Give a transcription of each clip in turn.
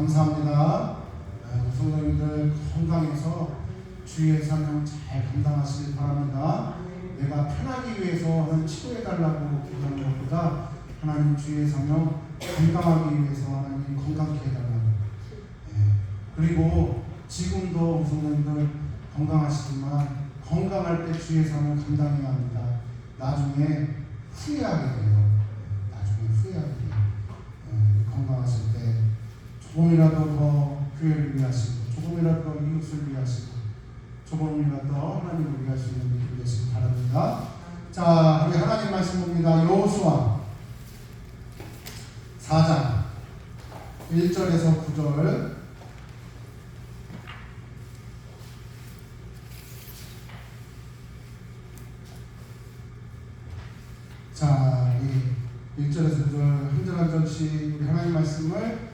감사합니다. 성도님들 건강해서 주의 사명 잘 감당하시길 바랍니다. 내가 편하기 위해서 하나님 치료해달라고 기도하는 것보다 하나님 주의 사명 감당하기 위해서 하나님 건강케 해달라고. 그리고 지금도 성도님들 건강하시지만 건강할 때 주의 사명 감당해야 합니다. 나중에 후회하게 돼요. 나중에 후회하게 돼요. 건강하실 때 조금이라도 더 교회를 위하시고 조금이라도 더 이웃을 위하시고 조금이라도 더 하나님을 위할 수 있는 일이 되시기 바랍니다. 자, 우리 하나님 말씀 봅니다. 여호수아 4장 1절에서 9절. 자, 이 1절에서 9절 한 절 한 절씩 우리 하나님 말씀을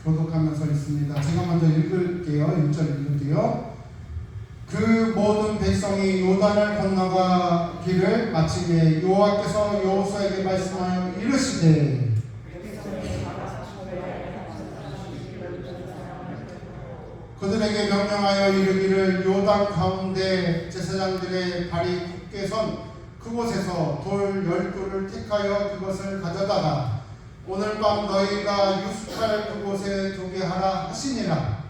교독하면서 있습니다. 제가 먼저 읽을게요. 1절 읽을게요. 그 모든 백성이 요단을 건너가기를 마치매 여호와께서 여호수아에게 말씀하여 이르시되 그들에게 명령하여 이르기를 요단 가운데 제사장들의 발이 굳게 선 그곳에서 돌 12돌을 택하여 그것을 가져다가 오늘 밤 너희가 유숙할 그곳에 두게 하라 하시니라.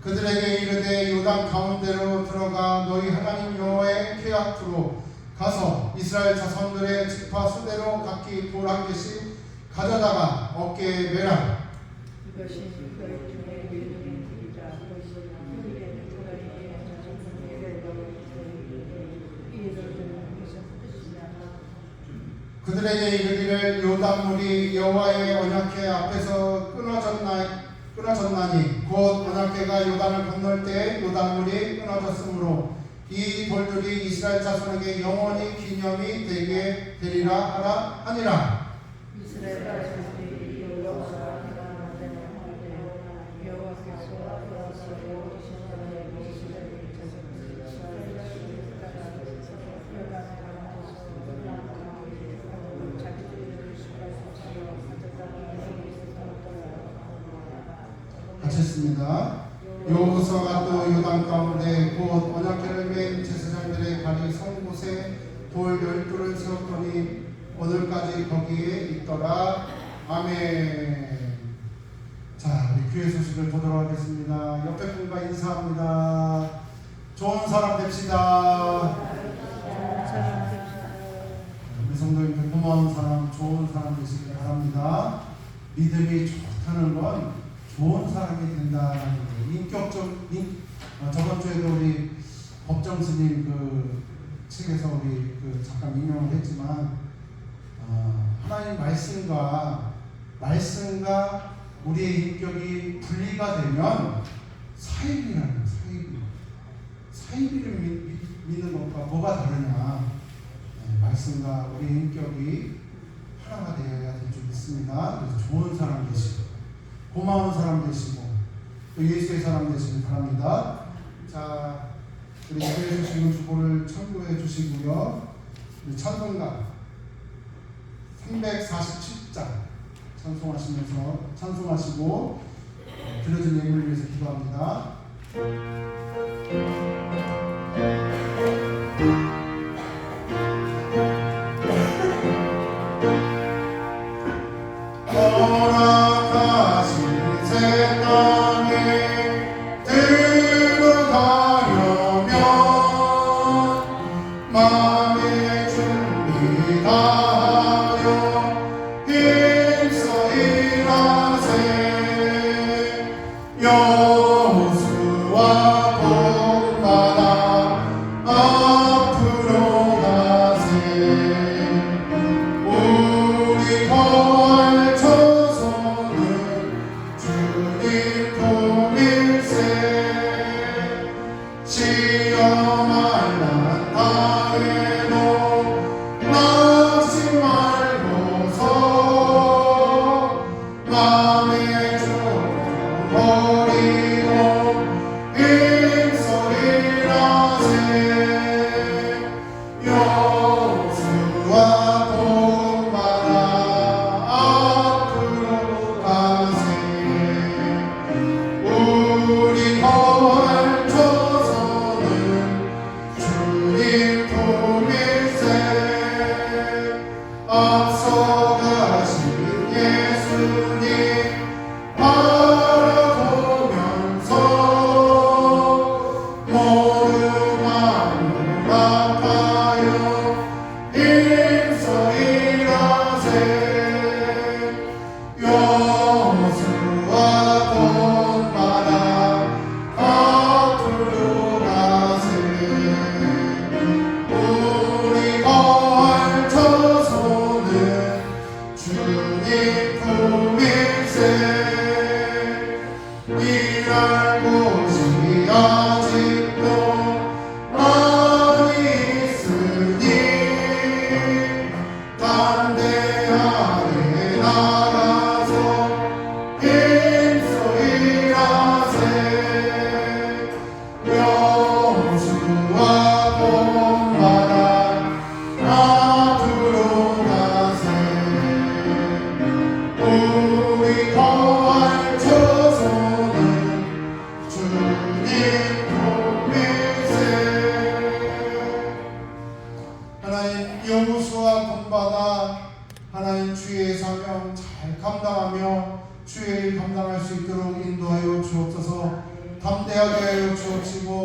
그들에게 이르되 요단 가운데로 들어가 너희 하나님 여호와의 궤 앞으로 가서 이스라엘 자손들의 지파 수대로 각기 돌 한 개씩 가져다가 어깨에 매라. 그들에게 이르기를 요단물이 여호와의 언약궤 앞에서 끊어졌나니 곧 언약궤가 요단을 건널 때 요단물이 끊어졌으므로 이 돌들이 이스라엘 자손에게 영원히 기념이 되게 되리라 하라 하니라. 마쳤습니다. 여호수아가 또 요단 가운데 곧 언약궤를 맨 제사장들의 발이 선 곳에 돌 12돌을 세웠더니 오늘까지 거기에 있더라. 아멘. 자, 우리 교회 소식을 보도록 하겠습니다. 옆에 분과 인사합니다. 좋은 사람 됩시다. 우리 성도님들 고마운 사람, 좋은 사람 되시길 바랍니다. 믿음이 좋다는 건 좋은 사람이 된다는 거예요. 저번 주에도 우리 법정 스님 그 책에서 우리 그 잠깐 인용을 했지만 하나님 말씀과 우리의 인격이 분리가 되면 사이비라는 거예요. 사이비를 믿는 것과 뭐가 다르냐. 말씀과 우리의 인격이 하나가 되어야 될 줄 믿습니다. 그래서 좋은 사람 되시고 고마운 사람 되시고 또 예수의 사람 되시길 바랍니다. 자, 우리 교회 주시는 주보를 참고해 주시고요. 우리 찬송가 347장 찬송하시고 드려진 예물을 위해서 기도합니다. 요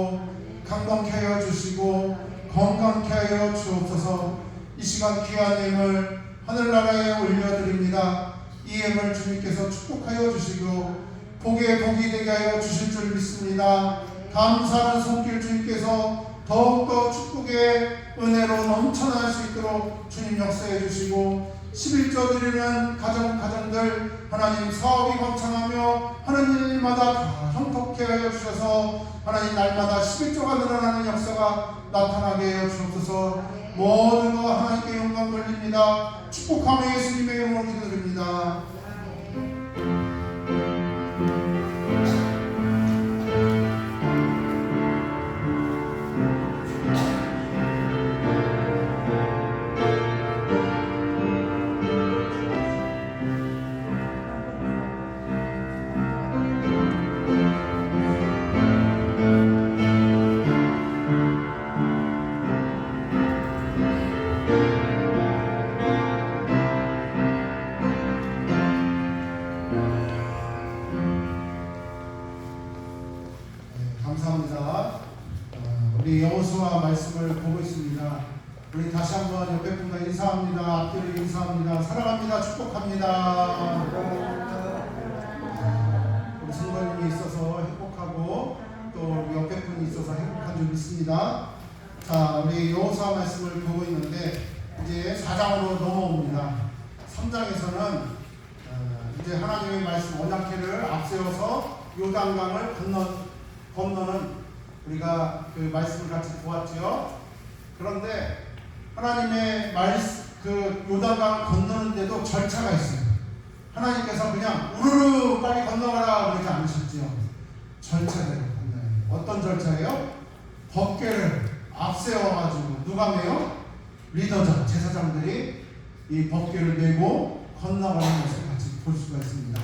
주시고 강건케 하여 주시고 건강케 하여 주옵소서. 이 시간 귀한 예물 하늘나라에 올려드립니다. 이 예물 주님께서 축복하여 주시고 복에 복이 되게 하여 주실 줄 믿습니다. 감사하는 손길 주님께서 더욱더 축복의 은혜로 넘쳐날 수 있도록 주님 역사해 주시고 11조 드리는 가정들 하나님 사업이 번창하며 하는 일마다 다 형통케 하여 주셔서 하나님 날마다 11조가 늘어나는 역사가 나타나게 하여 주옵소서. 모든 것 하나님께 영광 돌립니다. 축복하며 예수님의 이름으로 기도드립니다. 감사합니다. 우리 여호수아 말씀을 보고 있습니다. 우리 다시 한번 옆에 분과 인사합니다. 앞뒤로 인사합니다. 사랑합니다. 축복합니다. 우리 성도님이 있어서 행복하고 또 우리 옆에 분이 있어서 행복한 줄 믿습니다. 자, 우리 여호수아 말씀을 보고 있는데 이제 4장으로 넘어옵니다. 3장에서는 이제 하나님의 말씀 언약궤를 앞세워서 요단강을 건너는 우리가 그 말씀을 같이 보았죠. 그런데 하나님의 그 요단강을 건너는데도 절차가 있어요. 하나님께서 그냥 우르르 빨리 건너가라 그러지 않으셨죠. 절차대로 건너요. 어떤 절차예요? 법궤를 앞세워가지고 누가 메요? 리더자, 제사장들이 이 법궤를 메고 건너가는 것을 같이 볼 수가 있습니다.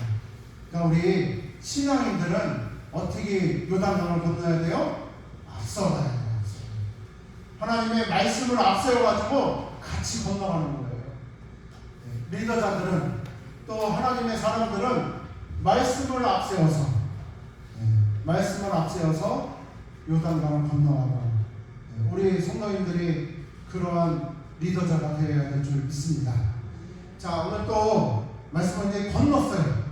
그러니까 우리 신앙인들은 어떻게 요단강을 건너야 돼요? 앞서가야 돼요. 하나님의 말씀을 앞세워가지고 같이 건너가는 거예요. 리더자들은 또 하나님의 사람들은 말씀을 앞세워서 요단강을 건너가고 우리 성도님들이 그러한 리더자가 되어야 될 줄 믿습니다. 자, 오늘 또 말씀을 이제 건넜어요.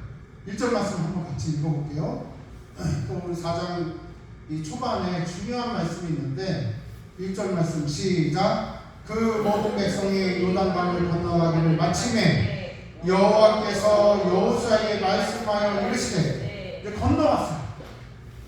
1절 말씀 한번 같이 읽어볼게요. 또 우리 4장 이 초반에 중요한 말씀이 있는데 1절 말씀 시작. 그 모든 백성이 요단강을 건너가기를 마침에 여호와께서 여호수아에게 말씀하여 이르시되 이제 건너왔어요.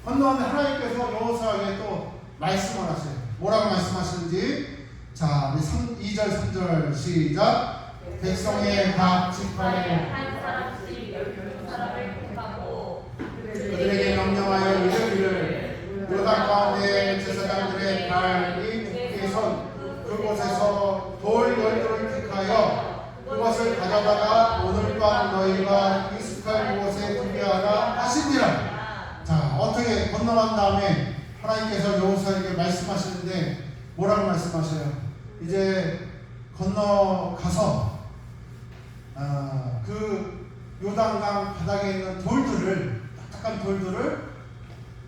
건너왔는데 하나님께서 여호수아에게 또 말씀을 하세요. 뭐라고 말씀하시는지 자, 우리 2절 3절 시작. 백성의 각 지파에 한 사람씩 12사람을 택하고 그들에게 명령하여 이르기를 요단 가운데 제사장들의 발이 굳게 선 그곳에서 돌 12돌을 택하여 그것을 가져다가 오늘 밤 너희가 익숙할 곳에 두게 하라 하시니라. 자, 어떻게 건너간 다음에 하나님께서 여호수아에게 말씀하시는데 뭐라고 말씀하셔요? 이제 건너가서 그 요단강 바닥에 있는 돌들을 딱딱한 돌들을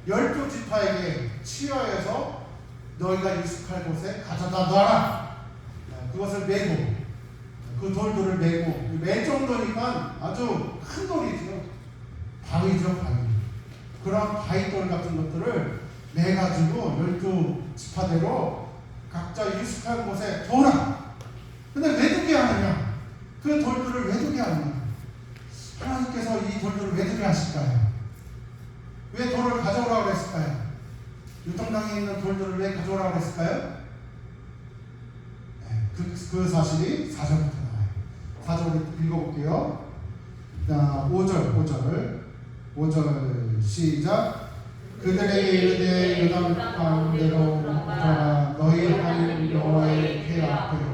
12지파에게 치어해서 너희가 익숙할 곳에 가져다 놔라. 그것을 메고 그 돌들을 메고 멜 정도니까 아주 큰 돌이죠. 바위죠, 바위. 그런 바위돌 같은 것들을 매가지고 12지파대로 각자 익숙한 곳에 둬라. 근데 왜 두게 하느냐? 그 돌들을 왜 두게 하느냐? 하나님께서 이 돌들을 왜 두게 하실까요? 왜 돌을 가져오라고 했을까요? 요단강에 있는 돌들을 왜 가져오라고 했을까요? 네, 그 사실이 4절부터 나와요. 4절을 읽어볼게요. 자, 5절 시작. 그들에게 이르되 요단 가운데로 들어가 너희 하나님 여호와의 궤 앞으로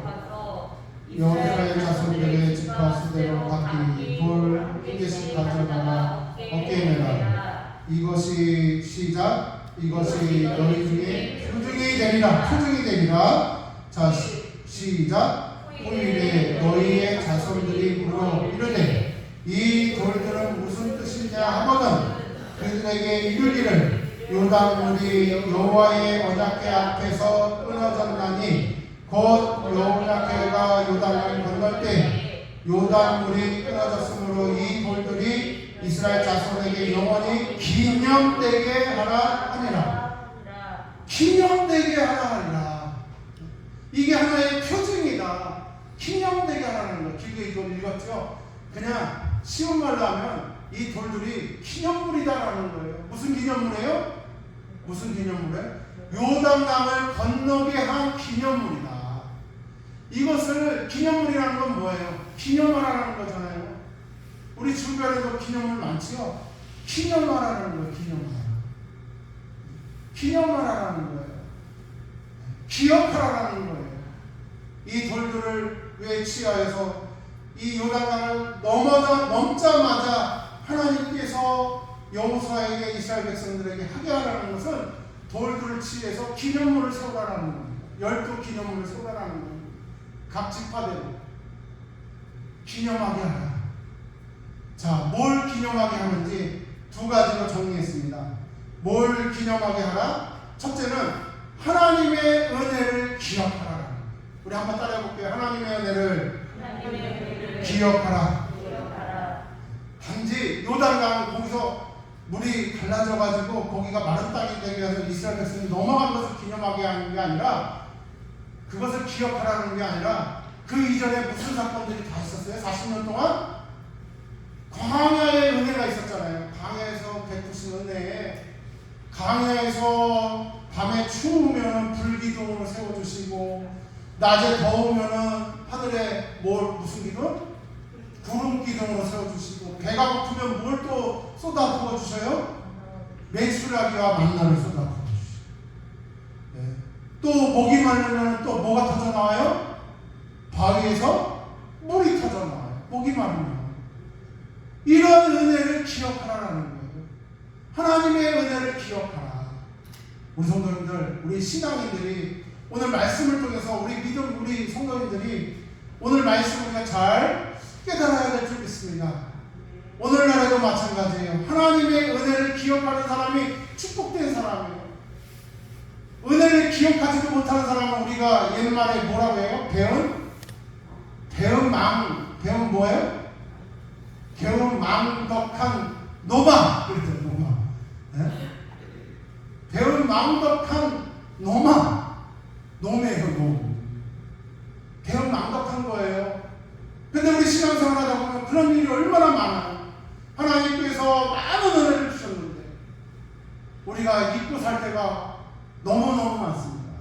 여호수아의 자손들의 지파 수대로 각기 돌 한 개씩 가져다가 어깨에 매라. 이것이 시작. 이것이 너희 중에 표징이 되리라. 자, 시작. 후일에 너희의 자손들이 물어 이르되 이 돌들은 무슨 뜻이냐 하거든 그들에게 이르기를 요단물이 여호와의 언약궤 앞에서 끊어졌나니 곧 언약궤가 요단을 건널 때 요단물이 끊어졌으므로 이 돌들이 이스라엘 자손에게 영원히 기념되게 하라 하니라. 기념되게 하라 하니라. 이게 하나의 표징이다. 기념되게 하라는 거. 길게 이걸 읽었죠. 그냥 쉬운 말로 하면 이 돌들이 기념물이다라는 거예요. 무슨 기념물이에요? 무슨 기념물이에요? 요단강을 건너게 한 기념물이다. 이것을 기념물이라는 건 뭐예요? 기념하라는 거잖아요. 우리 주변에도 기념물 많지요? 기념하라는 거예요. 기념하라는 거예요. 기억하라는 거예요. 이 돌들을 외치하여서 이 요단강을 넘자마자 하나님께서 여호수아에게 이스라엘 백성들에게 하게 하라는 것은 돌들을 치해서 기념물을 세우라는 겁니다. 12 기념물을 세우라는 겁니다. 각 지파대로 기념하게 하라. 자, 뭘 기념하게 하는지 두 가지로 정리했습니다. 뭘 기념하게 하라? 첫째는 하나님의 은혜를 기억하라. 우리 한번 따라해 볼게요. 하나님의 은혜를 기억하라. 단지 요단강 거기서 물이 갈라져 가지고 거기가 마른 땅이 되기 위해서 이스라엘 백성이 넘어간 것을 기념하게 하는 게 아니라, 그것을 기억하라는 게 아니라 그 이전에 무슨 사건들이 다 있었어요? 40년 동안 광야의 은혜가 있었잖아요. 광야에서 베푸신 은혜. 광야에서 밤에 추우면 불기둥으로 세워주시고, 낮에 더우면은 하늘에 무슨 기둥? 구름 기둥으로 세워주시고, 배가 고프면 뭘 또 쏟아 부어주셔요? 메추라기와 만나를 쏟아 부어주시고, 네. 또 목이 마르면 또 뭐가 터져 나와요? 바위에서 물이 터져 나와요. 목이 마르면. 이런 은혜를 기억하라는 거예요. 하나님의 은혜를 기억하라. 우리 성도님들, 우리 신앙인들이 오늘 말씀을 통해서 우리 성도님들이 오늘 말씀을 우리가 잘 깨달아야 될 줄 믿습니다. 오늘날에도 마찬가지예요. 하나님의 은혜를 기억하는 사람이 축복된 사람이에요. 은혜를 기억하지도 못하는 사람은 우리가 옛말에 뭐라고 해요? 배은 뭐예요? 배은망덕한 노마. 그랬죠, 노마. 네? 배은망덕한 노마. 노매예요, 노. 배은망덕한 거예요. 근데 우리 신앙생활 하다 보면 그런 일이 얼마나 많아요. 하나님께서 많은 은혜를 주셨는데 우리가 잊고 살 때가 너무너무 많습니다.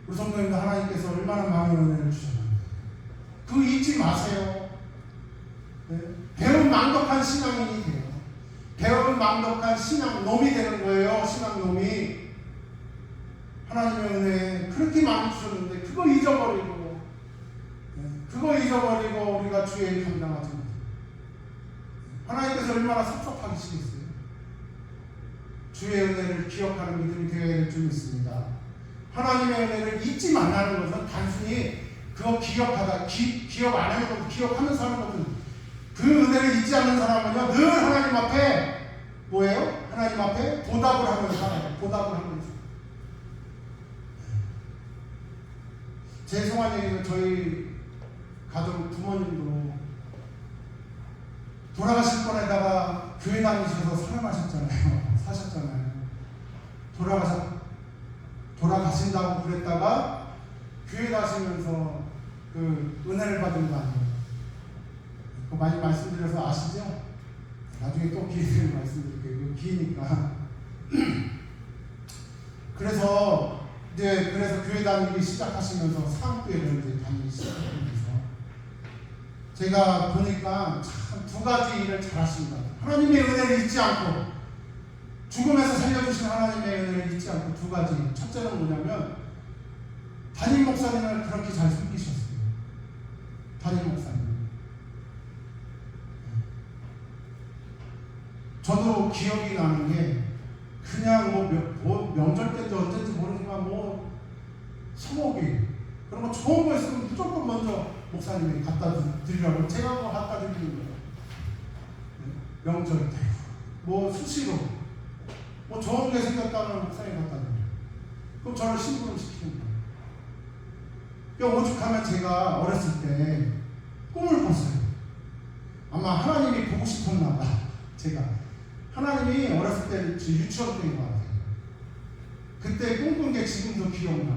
우리 성도님들, 하나님께서 얼마나 많은 은혜를 주셨는데 그거 잊지 마세요. 네? 배은망덕한 신앙인이 돼요. 배은망덕한 신앙놈이 되는 거예요. 신앙놈이. 하나님의 은혜 그렇게 많이 주셨는데 그거 잊어버리고 우리가 주의 일 감당하지 못해요. 하나님께서 얼마나 섭섭하시겠어요. 주의 은혜를 기억하는 믿음이 되어야 될 줄 믿습니다. 하나님의 은혜를 잊지 말라는 것은 단순히 그거 기억 안 하는 것도 기억하면서 하는 것은, 그 은혜를 잊지 않는 사람은요 늘 하나님 앞에 뭐예요? 하나님 앞에 보답을 하면서 살아요. 보답을 하면서. 죄송한 얘기는 저희 가족 부모님도 돌아가실 뻔에다가 교회 다니셔서 사셨잖아요. 돌아가신다고 그랬다가 교회 가시면서 그 은혜를 받은 거 아니에요. 그거 많이 말씀드려서 아시죠? 나중에 또 기회 되면 말씀드릴게요. 기니까. 그래서 교회 다니기 시작하시면서 사업교회를 이제 다니기 시작하면서 제가 보니까 참 두 가지 일을 잘 하십니다. 하나님의 은혜를 잊지 않고, 죽음에서 살려주신 하나님의 은혜를 잊지 않고 두 가지. 첫째는 뭐냐면 담임 목사님을 그렇게 잘 섬기셨어요. 담임 목사님. 저도 기억이 나는 게 그냥 명절 때인지 언제인지 모르지만 소고기 그런 거 좋은 거 있으면 무조건 먼저 목사님이 갖다 드리라고 제가 갖다 드리는 거예요. 명절 때 뭐 수시로 뭐 좋은 게 생겼다면 목사님 갖다 드려요. 그럼 저를 심부름 시키는 거예요. 그러니까 오죽하면 제가 어렸을 때 꿈을 꿨어요. 아마 하나님이 보고 싶었나 봐. 제가 하나님이 어렸을 때 유치원 때인 것 같아요. 그때 꿈꾼 게 지금도 기억나.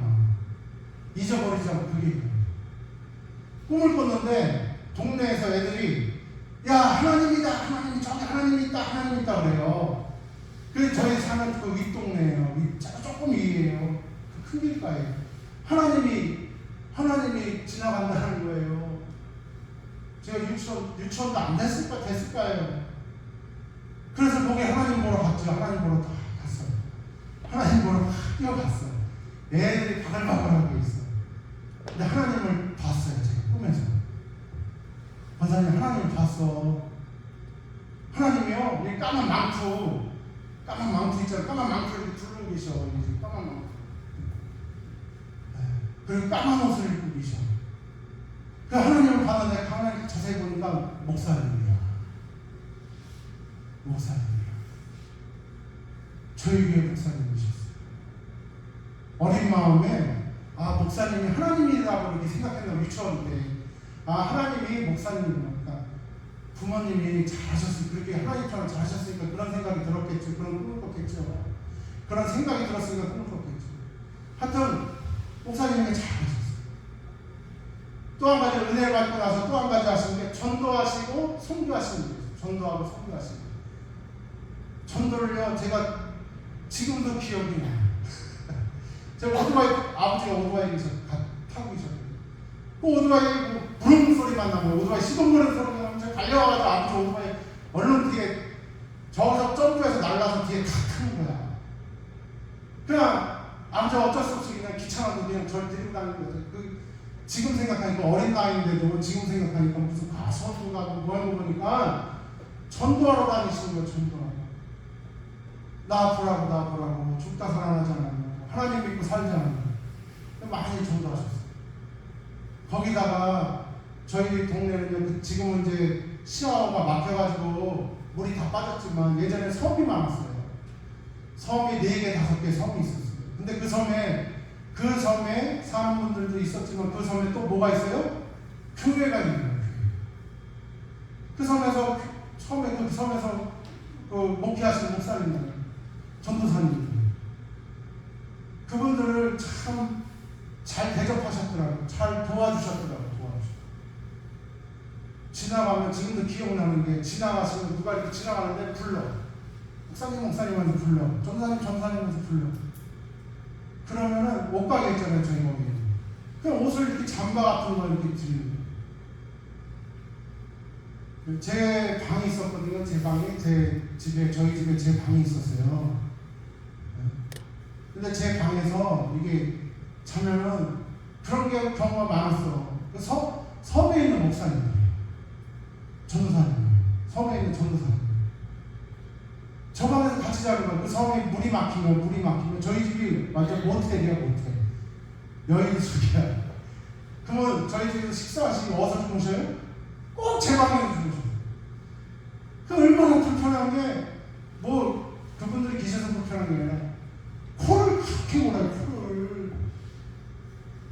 잊어버리지 않고 그게 기억나. 꿈을 꿨는데 동네에서 애들이 야 하나님이다, 하나님이 저기 하나님이 있다, 하나님 있다 그래요. 그 저희 사는 그 윗동네예요. 조금 위에요. 그 큰 길가에 하나님이 지나간다는 거예요. 제가 유치원도 안 됐을까요? 그래서 거기 하나님 보러 갔죠. 하나님 보러 다 갔어요. 하나님 보러 막 뛰어갔어요. 애들이 바글바글하고 있어요. 근데 하나님을 봤어요. 제가 꿈에서. 권사님 하나님 봤어. 하나님이요. 이 까만 망토 있잖아요. 까만 망토를 이렇게 두르고 계셔. 이제 까만 망토. 그리고 까만 옷을 입고 계셔. 그 하나님을 봤는데 가만히 자세히 보니까 목사님이야. 저희 교회 목사님이셨어요. 어린 마음에 목사님이 하나님이라고 이렇게 생각했나 유치원 때 하나님이 목사님이니까 부모님이 잘하셨으니까 그렇게 하나님처럼 잘하셨으니까 그런 생각이 들었겠죠. 그런 꿈을 꿨겠죠. 그런 생각이 들었으니까 꿈을 꿨겠죠. 하여튼 목사님이 잘하셨어요. 또 한 가지 은혜를 받고 나서 또 한 가지 하시는 게 전도하시고 선교하시는 거예요. 전도하고 선교하시는 거예요. 전도를요 제가 지금도 기억이 나요. 제가 아버지가 오토바이 타고 계셨거든요. 그 오토바이 부르는 소리만 나면 오토바이 시동 거는 소리가 나면 제가 달려와서 아버지 오토바이 얼른 뒤에 저기서 점프해서 날라서 뒤에 탁 타는 거야. 그냥 아버지가 어쩔 수 없이 그냥 귀찮아서 그냥 저를 데리고 다니는 거죠. 지금 생각하니까 어린 나이인데도 지금 생각하니까 무슨 가수인가 뭐 하는 거 보니까 전도하러 다니시는 거예요. 전도하러. 나 보라고 죽다 살아나지 않았냐고 하나님 믿고 살지 않았냐고 많이 전도하셨어요. 거기다가 저희 동네는 지금은 이제 시야가 막혀가지고 물이 다 빠졌지만 예전에 섬이 많았어요. 섬이 4개, 5개 섬이 있었어요. 근데 그 섬에 사는 분들도 있었지만 그 섬에 또 뭐가 있어요? 교회가 있는 거예요. 그 섬에서 목회하시는 목사님들, 전도사님들, 그분들을 참 잘 대접하셨더라고요. 잘 도와주셨더라고요. 지나가면 지금도 기억나는 게 지나가시면 누가 이렇게 지나가는데 불러. 목사님 하면서 불러. 전사님 하면서 불러. 그러면은 옷가게 있잖아요. 저희 거기에. 그냥 옷을 이렇게 잠바 같은 거 이렇게 드리는 거예요. 제 방이 있었거든요. 제 방이 저희 집에 제 방이 있었어요. 근데 제 방에서 이게 자면은 그런 경우가 많았어. 섬에 있는 목사님이에요. 전도사님. 섬에 있는 전도사님. 저 방에서 같이 자는 거예요. 그 섬에 물이 막히면 저희 집이 완전 모텔이야, 모텔. 여인숙이야. 그러면 저희 집에서 식사하시고 어디서 주무셔요? 꼭 제 방에서 주무셔요. 그 얼마나 불편한 게 그분들이 계셔서 불편한 게 아니라 코를 그렇게 골아요.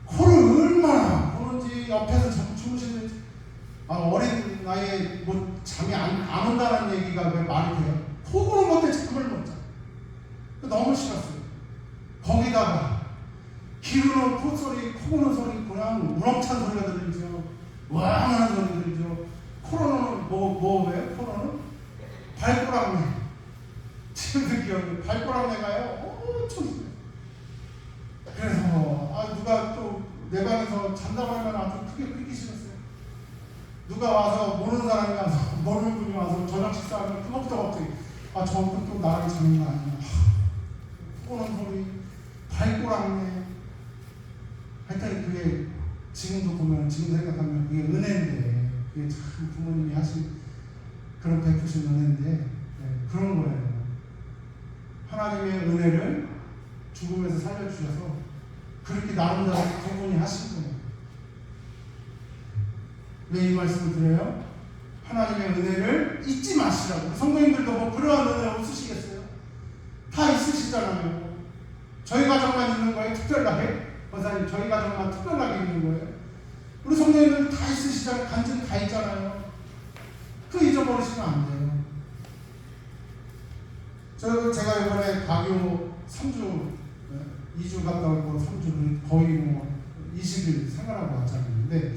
코를 얼마나 보는지 옆에서 자꾸 주무시는지 어린 나이에 잠이 안 온다는 얘기가 왜 말이 돼요? 코 고는 것 때문에 잠을 못 자. 너무 싫었어요. 거기다가 기르는 콧소리, 코 고는 소리 그냥 우렁찬 소리가 들리죠. 우왕하는 소리 들리죠. 코로나는 뭐예요? 코로나는 발꼬락내. 지금도 기억이 발꼬락내가요. 엄청 심해요. 그래서 누가 또 내 방에서 잔다고 하면 아주 크게 끓기 싫었어요. 누가 와서 모르는 사람이 와서 모르는 분이 와서 저녁 식사하면 그것부터 갑자기 저것도 또 나랑 자는 거 아니야. 꼬는 소리, 발꼬락내. 하여튼 그게 지금도 생각하면 그게 은혜인데 그게 참 부모님이 하신 그런 베푸신 은혜인데 그런 거예요. 하나님의 은혜를 죽음에서 살려주셔서 그렇게 나름대로 두 분이 하신 거예요. 왜 이 말씀을 드려요? 하나님의 은혜를 잊지 마시라고. 성도님들도 뭐 그러한 은혜 없으시겠어요? 다 있으시잖아요. 저희 가정만 있는 거예요? 특별하게? 권사님, 저희 가정만 특별하게 있는 거예요? 우리 성도님들 다 있으시잖아요. 간증 다 있잖아요. 그 잊어버리시면 안 돼요. 제가 이번에 가교 3주, 2주 갔다 오고 3주 거의 뭐 20일 생활하고 왔잖아요. 근데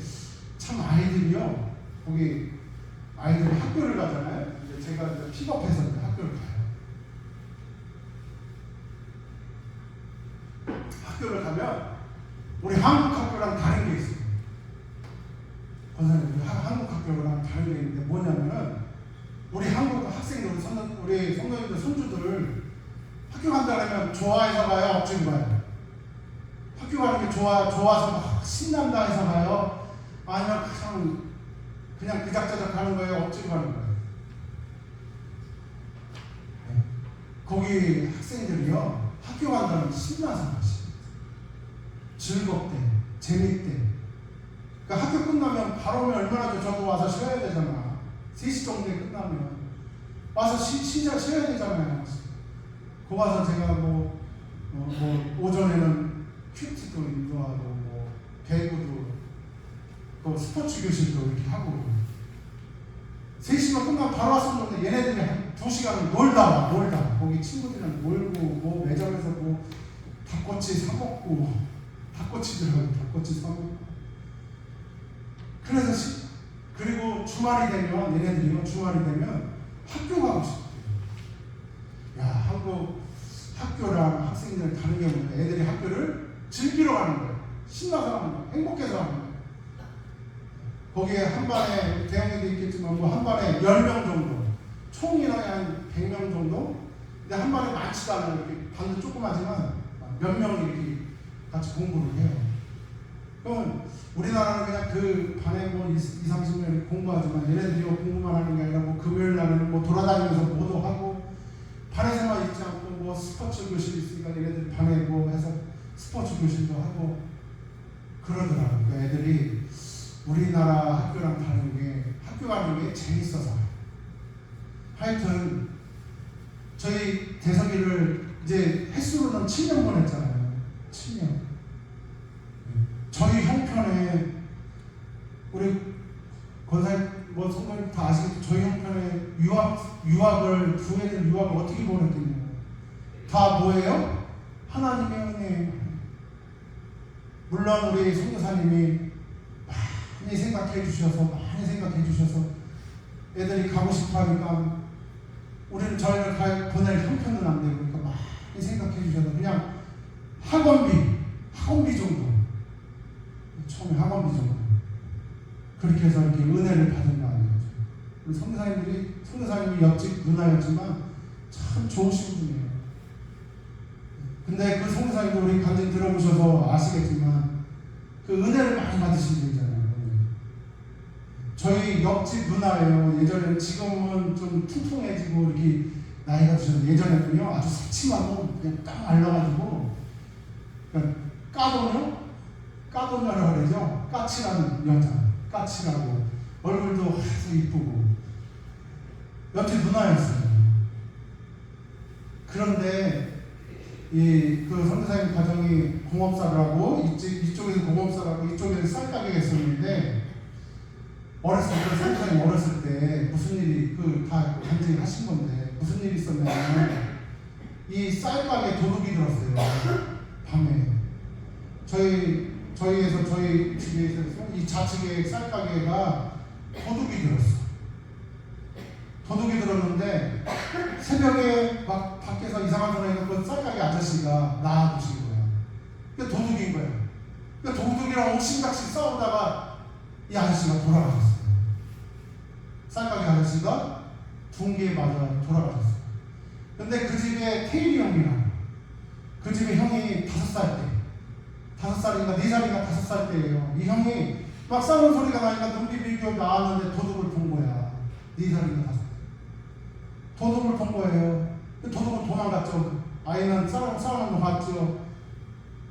참 아이들이요, 거기 아이들이 학교를 가잖아요. 이제 제가 이제 픽업해서 이제 학교를 가요. 학교를 가면 우리 한국 학교랑 다른 게 있어요. 권사님, 우리 한국 학교랑 다른 게 있는데 뭐냐면은 우리 한국 학생들, 우리 성도님들, 손주들 학교 간다 그러면 좋아해서 가요? 억지로 가요? 학교 가는 게 좋아서 막 신난다 해서 가요? 아니면 그냥 그작저작 가는 거예요? 억지로 가는 거예요? 네. 거기 학생들이요, 학교 간다면 신나서 가시, 즐겁대, 재밌대. 그러니까 학교 끝나면 바로 오면 얼마나 좋죠. 저도 와서 쉬어야 되잖아. 3시 정도에 끝나면 와서 쉬어야 되잖아요. 거 와서 제가 오전에는 큐티도 인도하고 뭐 배구도 또 스포츠 교실도 이렇게 하고 3시간 끝나면 바로 왔었는데 얘네들이 한 2시간을 놀다 거기 친구들이랑 놀고 뭐 매점에서 뭐 닭꼬치 사 먹고 닭꼬치 사 먹고 그래서 그리고 주말이 되면 얘네들이요, 주말이 되면 학교 가고 싶대요. 야, 한국 학교랑 학생들 가는 게 뭐냐, 애들이 학교를 즐기러 가는 거예요. 신나서 가는 거예요. 행복해서 가는 거예요. 거기에 한 반에 대형에도 있겠지만 뭐 한 반에 10명 정도, 총 인원이 한 100명 정도. 근데 한 반에 많지도 않아요. 이렇게 반도 조그마지만 몇 명이 이렇게 같이 공부를 해요. 그러면 우리나라는 그냥 그 반에 뭐 20-30명 공부하지만 얘네들이 공부만 하는 게 아니라 뭐 금요일 날은 뭐 돌아다니면서 뭐도 하고 반에서만 있지 않고 뭐 스포츠 교실이 있으니까 얘네들 반에 뭐 해서 스포츠 교실도 하고 그러더라고요. 그러니까 애들이 우리나라 학교랑 다른 게 학교 가는 게 재밌어서. 하여튼 저희 대석이를 이제 횟수로는 7년 보냈잖아요. 7년. 저희 형편에 우리 권사님 뭐 성도님 다 아시겠죠? 저희 형편에 유학을 두 애들 유학을 어떻게 보냈겠냐고. 다 뭐예요? 하나님의 은혜예요. 물론 우리 선교사님이 많이 생각해 주셔서 애들이 가고 싶어하니까 우리는 저희를 보낼 형편은 안 되고 그러니까 많이 생각해 주셔서 그냥 학원비 정도, 처음에 학원비 정도 그렇게 해서 이렇게 은혜를 받은 거 아니에요. 우리 선교사님이 옆집 누나였지만 참 좋으신 분이에요. 근데 그 선교사님도 우리 간증 들어보셔서 아시겠지만 그 은혜를 많이 받으신 분이잖아요. 저희 옆집 누나예요. 예전에는, 지금은 좀 퉁퉁해지고 이렇게 나이가 드셨는데 예전에는요 아주 새침하고 그냥 딱 말라가지고 그러니까 까도녀라고 그러죠. 까칠한 여자, 까칠하고 얼굴도 아주 이쁘고 옆집 누나였어요. 그런데 그 선교사님 가정이 공업사를 하고 이쪽에서 공업사를 하고 이쪽에서 쌀가게가 있었는데 선교사님 어렸을 때 무슨 일이 다 간증하신 건데 무슨 일이 있었냐면 이 쌀가게 도둑이 들었어요. 밤에 저희 집에서 이 좌측에 쌀가게가 도둑이 들었어. 도둑이 들었는데 새벽에 막 밖에서 이상한 소리 해서 그 쌀가게 아저씨가 나와주신 거야. 그게 도둑인 거야. 그 도둑이랑 옥신각신 싸우다가 이 아저씨가 돌아가셨어요. 쌀가게 아저씨가 둥기에 맞아 돌아가셨어요. 근데 그 집에 태일이 형이랑 그 집에 형이 5살 때, 5살인가 4살인가 5살 때예요. 이 형이 막 싸우는 소리가 나니까 눈빛 비교 나왔는데 도둑을 본 거야. 4살인가 5살. 도둑을 본 거예요. 도둑은 도망갔죠. 아이는 싸우는 거 봤죠.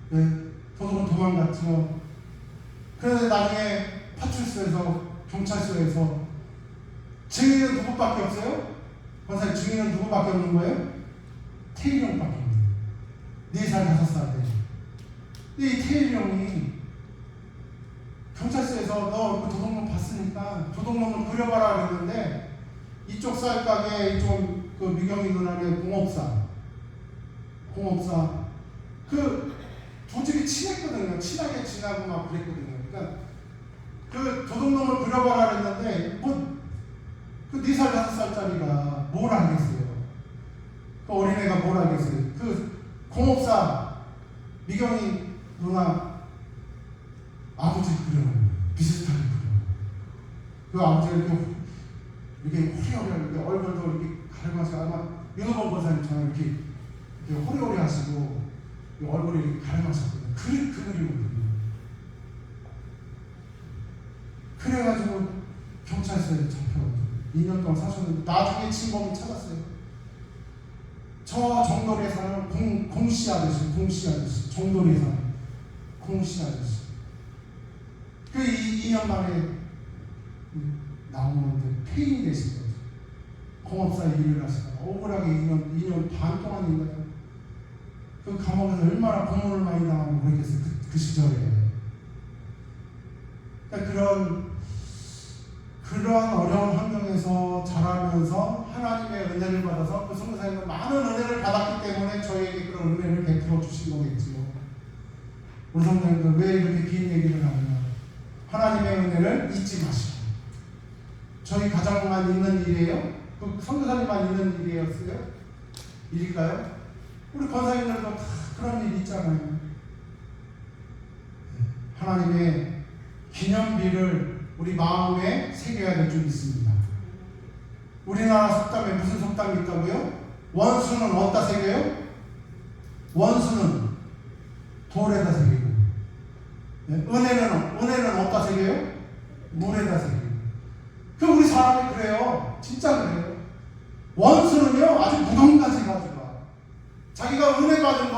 네, 도둑은 도망갔죠. 그런데 나중에 파출소에서, 경찰서에서 증인은 누구밖에 없어요? 권사님, 증인은 누구밖에 없는 거예요? 태일이 형밖에 없는 거예요. 4살, 5살 때. 근데 이 태일이 형이 경찰서에서 너 그 도둑놈 봤으니까 도둑놈을 그려봐라 그랬는데, 이쪽 쌀가게, 이쪽 그 미경이 누나네 공업사 그 두 집이 친했거든요. 친하게 지나고 막 그랬거든요. 그러니까 그 도둑놈을 그려봐라 그랬는데 뭐 그 4살 5살짜리가 뭘 알겠어요. 그 어린애가 뭘 알겠어요. 그 공업사 미경이 누나 아버지 그려놓은 거예요. 비슷하게 그려놓은 거예요. 그 아버지가 이렇게 호리호리하게 얼굴도 이렇게 가려가지고 아마 윤호범 권사님처럼 이렇게 호리호리 하시고 얼굴이 이렇게 가려가셨거든요. 그 그림이거든요. 그래가지고 경찰서에 잡혀가지고 2년 동안 사셨는데 나중에 친범이 찾았어요. 저 정돌에 사는 공씨 아저씨 정돌에 사는 공씨 아저씨. 그 2년 만에 나오는데 폐인이 되신 거죠. 공업사에 일을 하시다가 억울하게 2년 반 동안 있나요? 그 감옥에서 얼마나 고문을 많이 당하고 그랬겠어요. 그 시절에. 그러니까 그런 어려운 환경에서 자라면서 하나님의 은혜를 받아서 그 선교사님은 많은 은혜를 받았기 때문에 저희에게 그런 은혜를 베풀어 주신 거겠지요. 우리 성도님들 왜 이렇게 긴 얘기를 하느냐? 하나님의 은혜를 잊지 마시고. 저희 가정만 있는 일이에요? 그 선교사님만 있는 일이었어요? 일일까요? 우리 권사님들도 다 그런 일 있잖아요. 하나님의 기념비를 우리 마음에 새겨야 될 줄 믿습니다. 우리나라 속담에 무슨 속담이 있다고요? 원수는 어디다 새겨요? 원수는 돌에다 새기고, 은혜는 어디다 새겨요? 물에다 새기고. 그 우리 사람이 그래요. 진짜 그래요. 원수는요 아주 무덤까지 가져가. 자기가 은혜 받은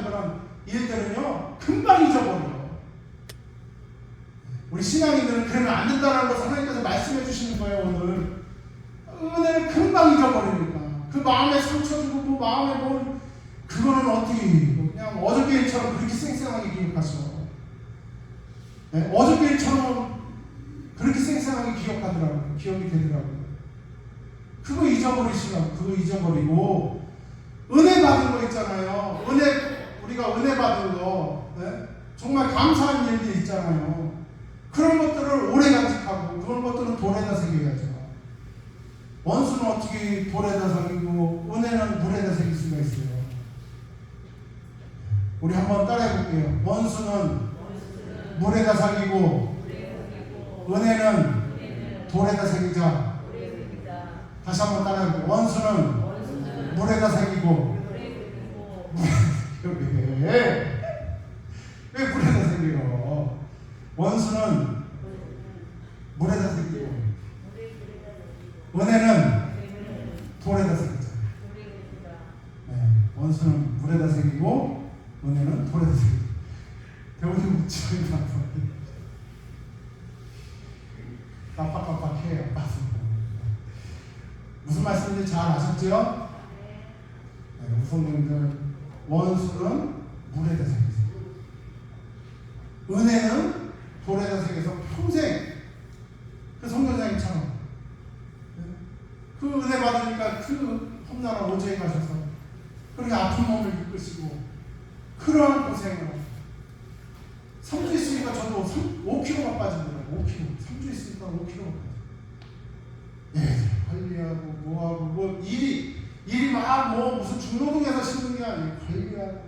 그런 일들은요 금방 잊어버려요. 우리 신앙인들은 그러면 안 된다는 걸 하나님께서 말씀해 주시는 거예요. 오늘 은혜를 금방 잊어버리니까 그 마음에 상처 주고 그 마음에 그거는 어떻게 그냥 어저께 일처럼 그렇게 쌩쌩하게 기억하셔. 어저께 일처럼 그렇게 쌩쌩하게 기억이 되더라고요. 그거 잊어버리고 은혜 받은 거 있잖아요. 우리가 은혜 받은 거, 정말 감사한 일들 있잖아요. 그런 것들을 오래 간직하고 그런 것들은 돌에다 새겨야죠. 원수는 어떻게 돌에다 새기고 은혜는 물에다 새길 수가 있어요. 우리 한번 따라해 볼게요. 원수는 물에다 새기고 은혜는 돌에다 새기자. 다시 한번 따라해 볼게요. 원수는 물에다 새기고 왜 물에다 새겨요? 원수는 물에다 새기고 은혜는 돌에다 새기자. 원수는 물에다 새기고 은혜는 돌에다 새기자. 배우는 목적이 깜빡깜빡해요. 무슨 말씀인지 잘 아셨죠? 우리 성도님들, 원수는 물에다 새기자. 은혜는 돌에다 새겨서 평생 그 선교사님처럼 그 은혜 받으니까 그 험난한 오지에 가셔서 그렇게 아픈 몸을 이끄시고 그러한 고생을 3주 있으니까 저도 5kg가 빠지더라고요. 5kg. 3주 있으니까 5kg가 빠져. 관리하고 뭐하고 일이 막 무슨 중노동에서 쉬는 게 아니에요. 관리하고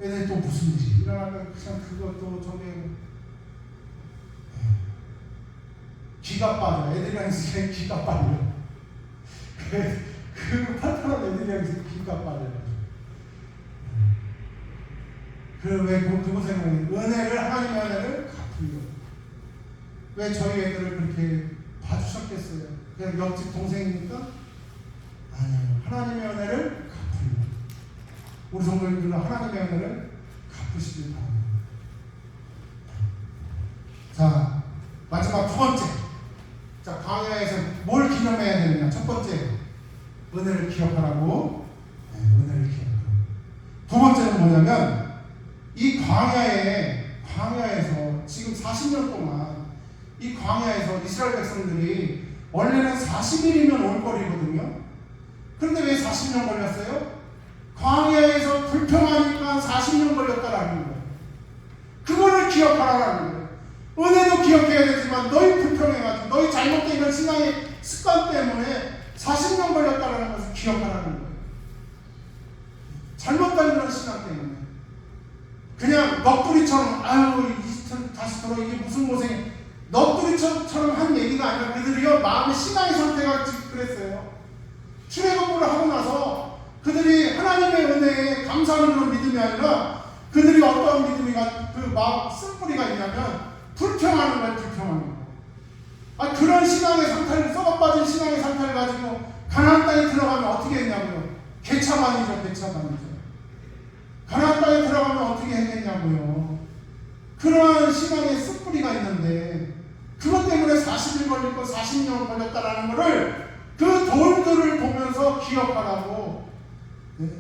애들 또 무슨 일이 일어나면 그냥 그것도 저게 기가 빠져. 애들이랑 있으면 기가 빠져. 그 팔팔한 애들이랑 있으면 기가 빠져요. 왜 그곳에는 은혜를 하나님의 은혜를 갚으려. 왜 저희 애들을 그렇게 봐주셨겠어요? 그냥 옆집 동생이니까? 아니에요. 하나님의 은혜를 갚으려. 우리 성도님들은 하나님의 은혜를 갚으시길 바랍니다. 자, 마지막 9번째. 은혜를 기억하라고. 은혜를 기억하라고. 두 번째는 뭐냐면 이 광야에서 지금 40년 동안 이 광야에서 이스라엘 백성들이 원래는 40일이면 올 거리거든요. 그런데 왜 40년 걸렸어요? 광야에서 불평하니까 40년 걸렸다라는 거예요. 그거를 기억하라는 거예요. 은혜도 기억해야 되지만 너희 불평해가지고 너희 잘못된 이런 신앙의 습관 때문에 40년 걸렸다라는 것을 기억하라는 거예요. 잘못 다니는 신앙 때문에 그냥 넋두리처럼 아유 다시 돌아 이게 무슨 고생이 넋두리처럼 한 얘기가 아니라 그들이요 마음의 신앙의 상태가 그랬어요. 출애굽을 하고 나서 그들이 하나님의 은혜에 감사하는 그런 믿음이 아니라 그들이 어떤 믿음이가 그 마음 쓴뿌리가 있냐면 불평하는 거예요. 불평하는 거. 그런 신앙의 상태를 썩어빠진 신앙의 상태를 가지고 가나안 땅에 들어가면 어떻게 했냐고요. 개차반이죠. 개차반이죠. 가나안 땅에 들어가면 어떻게 했겠냐고요. 그러한 신앙의 쓴뿌리가 있는데 그것 때문에 40일 걸리고 40년 걸렸다라는 것을 그 돌들을 보면서 기억하라고.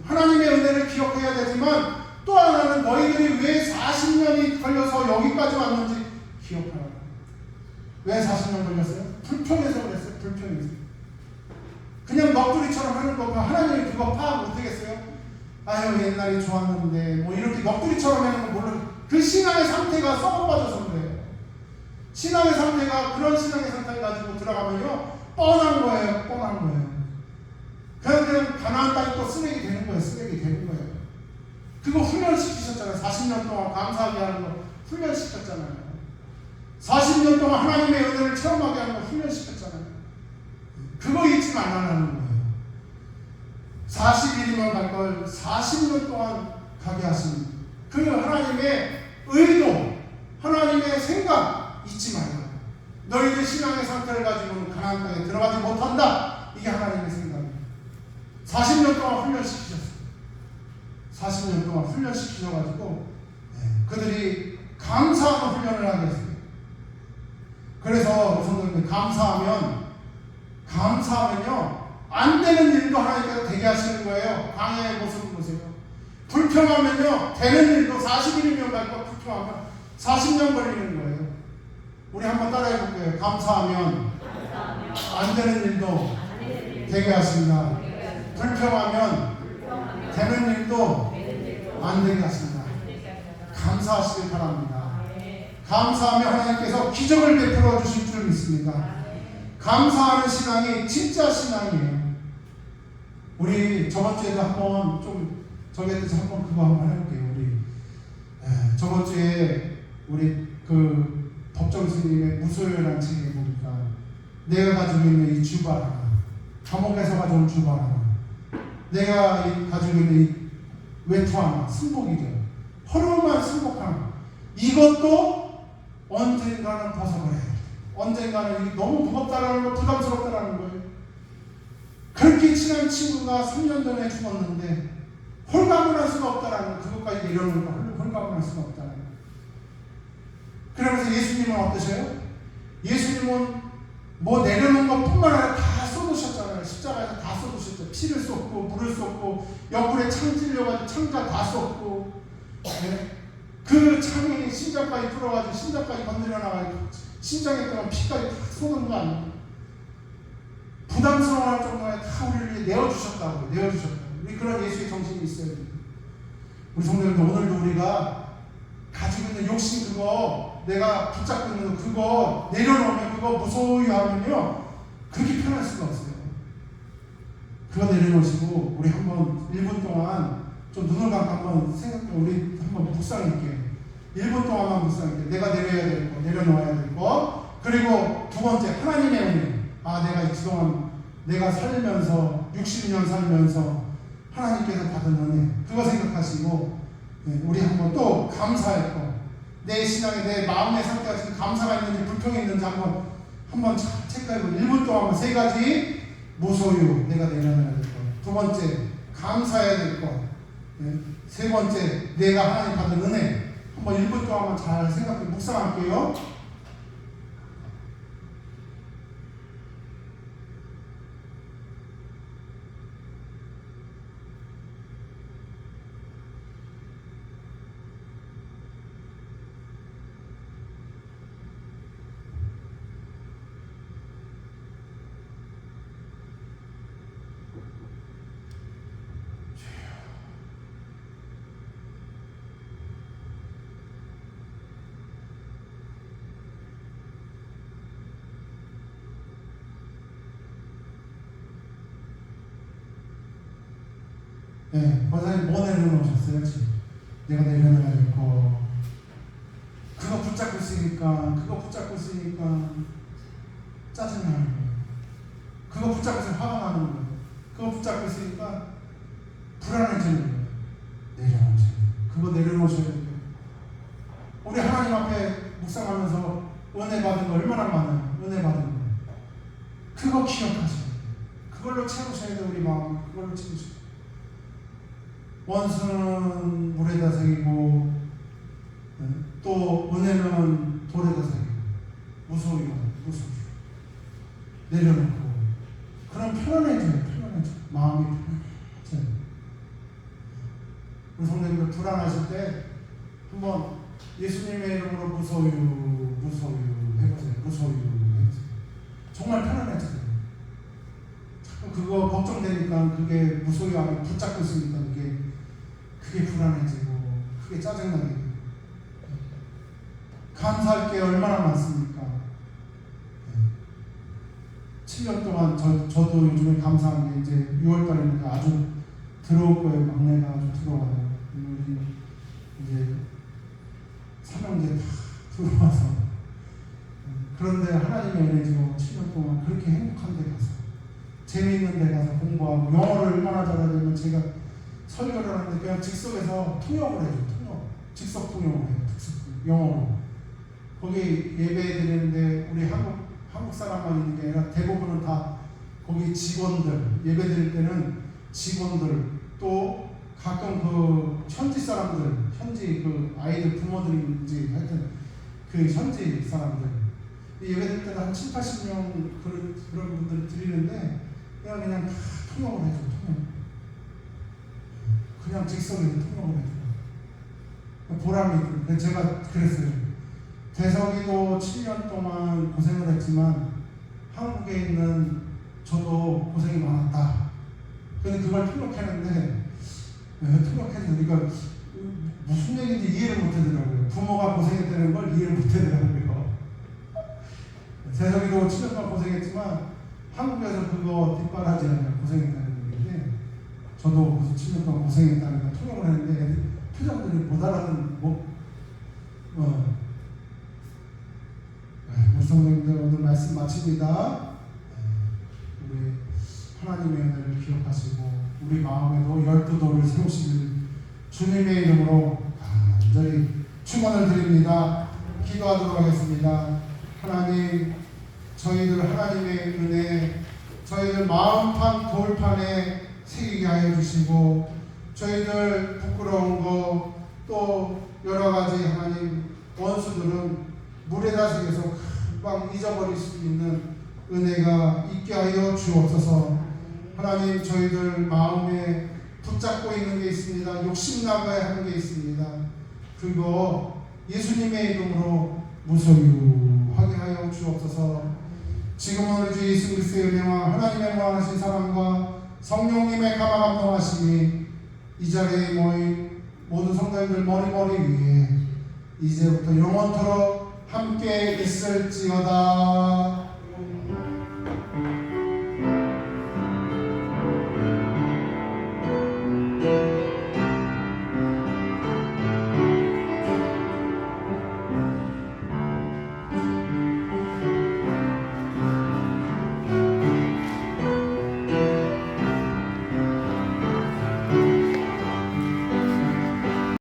하나님의 은혜를 기억해야 되지만 또 하나는 너희들이 왜 40년이 걸려서 여기까지 왔는지 기억하라고. 왜 40년 걸렸어요? 불평해서 그랬어요. 불평해서. 그냥 넋두리처럼 하는 거고 하나님이 그거 파악 못하겠어요? 아유 옛날이 좋았는데 뭐 이렇게 넋두리처럼 하는 거 몰라. 그 신앙의 상태가 썩어빠져서 그래요. 신앙의 상태가 그런 신앙의 상태를 가지고 들어가면요 뻔한 거예요. 뻔한 거예요. 그냥 가나안 땅이 또 쓰레기 되는 거예요. 쓰레기 되는 거예요. 그거 훈련시키셨잖아요. 40년 동안 감사하게 하는 거 훈련시켰잖아요. 40년 동안 하나님의 은혜를 체험하게 하는 거 훈련시켰잖아요. 그거 잊지 말라는 거예요. 40일이면 갈 걸 40년 동안 가게 하신 그 하나님의 의도, 하나님의 생각 잊지 말라. 너희들 신앙의 상태를 가지고는 가나안 땅에 들어가지 못한다. 이게 하나님의 생각이에요. 40년 동안 훈련시키셨어요. 40년 동안 훈련시키셔가지고 그들이 감사하는 훈련을 하게 했어요. 그래서 성도님들 감사하면요 안 되는 일도 하나님께서 되게 하시는 거예요. 광야의 모습을 보세요. 불평하면요 되는 일도 40일이면 갈 거 불평하면 40년 걸리는 거예요. 우리 한번 따라해 볼게요. 감사하면 안 되는 일도 되게 하십니다. 불평하면 되는 일도 안 되게 하십니다. 감사하시길 바랍니다. 감사하면 하나님께서 기적을 베풀어 주실 줄 믿습니다. 감사하는 신앙이 진짜 신앙이에요. 우리 저번 주에도 한번 좀 저기에서 한번 그거 한번 해볼게요. 우리 저번 주에 우리 그 법정 스님의 무소유라는 책에 보니까 내가 가지고 있는 이 주발 하나, 감옥에서 가져온 주발 하나, 내가 가지고 있는 이 외투 하나, 승복이죠. 허름한 승복 하나, 이것도 언젠가는 벗어버려야 돼. 언젠가는 이게 너무 무겁다라는 거, 부담스럽다라는 거예요. 그렇게 친한 친구가 3년 전에 죽었는데 홀가분할 수가 없다라는 거, 그것까지 내려놓으니까 홀가분할 수가 없다라는 거. 그러면서 예수님은 어떠셔요? 예수님은 뭐 내려놓은 것뿐만 아니라 다 쏟으셨잖아요. 십자가에서 다 쏟으셨죠. 피를 쏟고 물을 쏟고 옆구리에 창 찔려가지고 창자 다 쏟고 그 창이 심장까지 뚫어가지고 심장까지 건드려 나가지고 심장에 들어간 피까지 다 쏟은 거 아니에요? 부담스러워할 정도에 다 우리를 내어주셨다고. 우리 그런 예수의 정신이 있어야 돼요. 우리 성도님들 오늘도 우리가 가지고 있는 욕심 그거 내가 붙잡고 있는 그거 내려놓으면 그거 무소유 하면요 그렇게 편할 수가 없어요. 그거 내려놓으시고 우리 한번 1분 동안 좀 눈을 감고 한번 생각해 우리 한번 묵상할게요. 1분 동안만 묵상할게요. 내가 내려야 될 거, 내려놓아야 될 거. 그리고 두 번째 하나님의 은혜. 내가 그동안 내가 살면서 60년 살면서 하나님께서 받은 은혜 그거 생각하시고 우리 한번 또 감사할 거. 내 신앙에 내 마음의 상태가 지금 감사가 있는지 불평이 있는지 한번 체크해보고 1분 동안 세 가지 무소유 내가 내려놔야 될 거. 두 번째 감사해야 될 거. 세 번째 내가 하나님 받은 은혜. 한번 1분 동안 잘 생각해 묵상할게요. 예, 권사님 뭐 내려놓으셨어요 지금? 내가 내려놔야 될 거. 그거 붙잡고 있으니까 짜증나는 거예요. 그거 붙잡고 있으면 화가 나는 거예요. 그거 붙잡고 있으니까 불안해지는 거예요. 내려놓으셔야 돼요. 그거 내려놓으셔야 돼요. 우리 하나님 앞에 묵상하면서 은혜 받은 거 얼마나 많아요. 은혜 받은 거. 그거 기억하셔야 돼요. 그걸로 채우셔야 돼요. 우리 마음 그걸로 채우셔야 돼요. 원수는 물에다 새기고 또 은혜는 돌에다 새기고 무서워요. 내려놓고 그럼 편안해져요. 마음이 편안해져요. 우리 성도님들 불안하실 때 한번 예수님의 이름으로 무서워요 해보세요. 무서워요 해보세요. 정말 편안해져요. 자꾸 그거 걱정되니까 그게 무서워요 하면 붙잡고 있으니까 그게 불안해지고 그게 짜증나게 돼요. 감사할 게 얼마나 많습니까? 7년 동안 저도 요즘에 감사한 게 이제 6월달에는 아주 들어올 거예요. 막내가 아주 들어와요. 우리 이제 3형제 다 들어와서 그런데 하나님의 은혜죠. 7년 동안 그렇게 행복한 데 가서 재미있는 데 가서 공부하고 영어를 얼마나 잘하냐면 제가 설교를 하는데 그냥 즉석에서 통역을 해요. 즉석 통역을 해요. 영어로. 거기 예배 드리는데 우리 한국 사람만 있는 게 아니라 대부분은 다 거기 직원들, 예배 드릴 때는 직원들 또 가끔 그 현지 사람들, 현지 그 아이들 부모들인지 하여튼 그 현지 사람들 예배 드릴 때는 한 7, 80명 그런 분들 드리는데 그냥 다 통역을 해줘. 그냥 즉석에서 통역을 해줘. 보람이 들어요. 제가 그랬어요. 대석이도 7년 동안 고생을 했지만 한국에 있는 저도 고생이 많았다. 근데 그걸 통역했는데 통역해주니까 무슨 얘기인지 이해를 못하더라고요. 부모가 고생했다는 걸 이해를 못하더라고요. 대석이도 7년 동안 고생했지만 한국에서 그거 뒷바라지 하냐 고생했다는 얘기인데 저도 그래서 7년 동안 고생했다니까 통역을 했는데 표정들이 못 알아듣는 우리 성도님들 오늘 말씀 마칩니다. 우리 하나님의 은혜를 기억하시고 우리 마음에도 12돌을 세우시길 주님의 이름으로 간절히 축원을 드립니다. 기도하도록 하겠습니다. 하나님, 저희들 하나님의 은혜, 저희들 마음판 돌판에 새기게 하여 주시고 저희들 부끄러운 거 또 여러 가지 하나님 원수들은 물에다 새겨서 금방 잊어버릴 수 있는 은혜가 있게 하여 주옵소서. 하나님, 저희들 마음에 붙잡고 있는 게 있습니다. 욕심나게 하는 게 있습니다. 그거 예수님의 이름으로 무소유하게 하여 주옵소서. 지금은 우리 주 예수 그리스도의 은혜와 하나님의 무한하신 사랑과 성령님의 감화감동하심이 이 자리에 모인 모든 성도님들 머리 위에 이제부터 영원토록 함께 있을지어다.